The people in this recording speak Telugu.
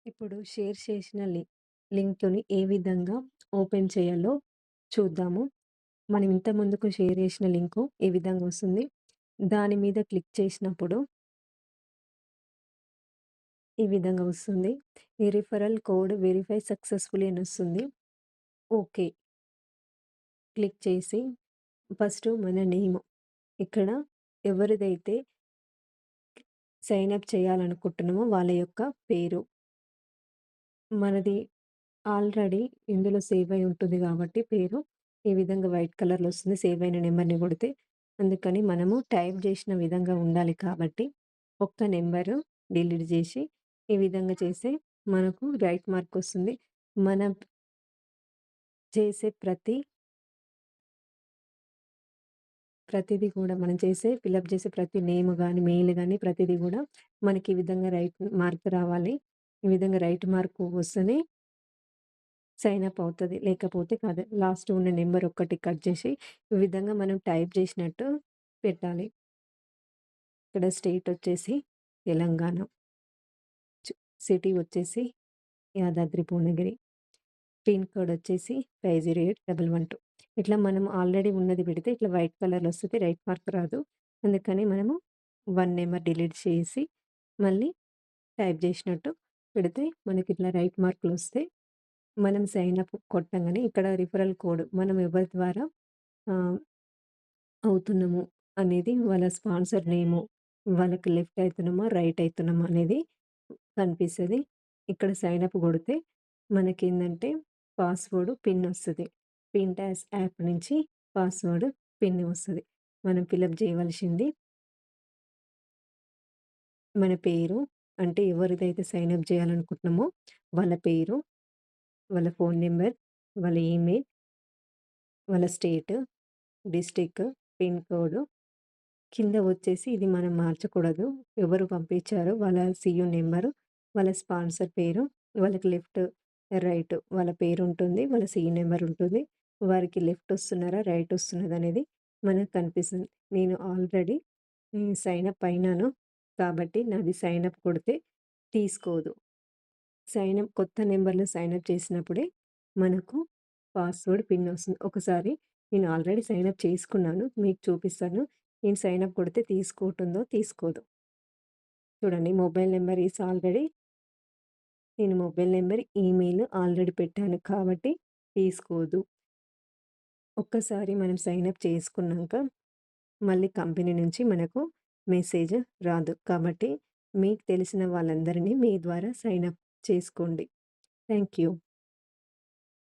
ఇప్పుడు షేర్ చేసిన లింక్‌ని ఏ విధంగా ఓపెన్ చేయాలో చూద్దాము. మనం ఇంత ముందుకు షేర్ చేసిన లింకు ఈ విధంగా వస్తుంది. దాని మీద క్లిక్ చేసినప్పుడు ఈ విధంగా వస్తుంది. ఈ రిఫరల్ కోడ్ వెరిఫై సక్సెస్‌ఫుల్లీ అని వస్తుంది. ఓకే. క్లిక్ చేసి ఫస్ట్ మన నేమ్ ఇక్కడ ఎవరిదైతే సైన్ అప్ చేయాలనుకుంటున్నామో వాళ్ళ యొక్క పేరు మనది ఆల్రెడీ ఇందులో సేవ్ అయి ఉంటుంది కాబట్టి పేరు ఈ విధంగా వైట్ కలర్‌లో వస్తుంది. సేవ్ అయిన నంబర్‌ని కొడితే. అందుకని మనము టైప్ చేసిన విధంగా ఉండాలి కాబట్టి ఒక్క నంబరు డిలీట్ చేసి ఈ విధంగా చేస్తే మనకు రైట్ మార్క్ వస్తుంది. మనం చేసే ప్రతిది కూడా మనం ఫిలప్ చేసే ప్రతి నేమ్ గాని, మెయిల్ గాని ప్రతిది కూడా మనకి ఈ విధంగా రైట్ మార్క్ రావాలి. ఈ విధంగా రైట్ మార్క్ వస్తేనే సైన్ అప్ అవుతది. లేకపోతే కాదు. లాస్ట్ ఉన్న నంబర్ ఒక్కటి కట్ చేసి, ఈ విధంగా మనం టైప్ చేసినట్టు పెట్టాలి. ఇక్కడ స్టేట్ వచ్చేసి తెలంగాణ. చు సిటీ వచ్చేసి యాదాద్రి భువనగిరి. పిన్ కోడ్ వచ్చేసి 508112. ఇట్లా మనం ఆల్రెడీ ఉన్నది పెడితే ఇట్లా వైట్ కలర్‌లో వస్తది. రైట్ మార్క్ రాదు. అందుకని మనము 1 నెంబర్ డిలీట్ చేసి, మళ్ళీ టైప్ చేసినట్టు పెడితే మనకిట్లా రైట్ మార్కులొస్తాయి. మనం సైన్ అప్ కొట్టంగానే ఇక్కడ రిఫరల్ కోడ్ మనం ఎవరి ద్వారా ఆహ్, అవుతున్నాము అనేది వాళ్ళ స్పాన్సర్ నేము, వాళ్ళకి లెఫ్ట్ అయితున్నామా, రైట్ అయితున్నామా అనేది కనిపిస్తది. ఇక్కడ సైన్ అప్ కొడితే మనకేందంటే పాస్‌వర్డ్, పిన్ ఒస్తది. పింటాస్ యాప్ నుంచి పాస్‌వర్డ్, పిన్ వస్తది. మనం ఫిలప్ చేయవలసింది మన పేరు, అంటే ఎవరిదైతే సైన్ అప్ చేయాలనుకుంటున్నామో వాళ్ళ పేరు, వాళ్ళ ఫోను నంబర్, వాళ్ళ ఈమెయిల్, వాళ్ళ స్టేట్, డిస్ట్రిక్ట్, పిన్ కోడ్ కింద వచ్చేసి ఇది మనం మార్చకూడదు. ఎవరు పంపించారో వాళ్ళ సీయూ నంబరు, వాళ్ళ స్పాన్సర్ పేరు, వాళ్ళకి లెఫ్ట్, రైట్ వాళ్ళ పేరుంటుంది. వాళ్ళ సీయూ నంబర్ ఉంటుంది. వారికి లెఫ్ట్ వస్తున్నారా, రైట్ వస్తున్నదనేది మనకు కనిపిస్తుంది. నేను ఆల్రెడీ సైన్ అప్ అయినాను. కాబట్టి నాది సైన్ అప్ కొడితే తీసుకోదు. కొత్త నంబర్‌లో సైన్ అప్ చేసినప్పుడే మనకు పాస్‌వర్డ్, పిన్ వస్తుంది. ఒకసారి నేను ఆల్రెడీ సైన్ అప్ చేసుకున్నాను. మీకు చూపిస్తాను. నేను సైన్ అప్ కొడితే తీసుకుంటుందో, తీసుకోదో. చూడండి మొబైల్ నంబర్ ఈస్ ఆల్రెడీ నేను మొబైల్ నంబర్, ఈమెయిల్ ఆల్రెడీ పెట్టాను కాబట్టి తీసుకోదు. ఒక్కసారి మనం సైన్ అప్ చేసుకున్నాక మళ్ళీ కంపెనీ నుంచి మనకు మెసేజ్ రాదు. కాబట్టి మీకు తెలిసిన వాళ్ళందరినీ మీ ద్వారా సైన్ అప్ చేసుకోండి. Thank you.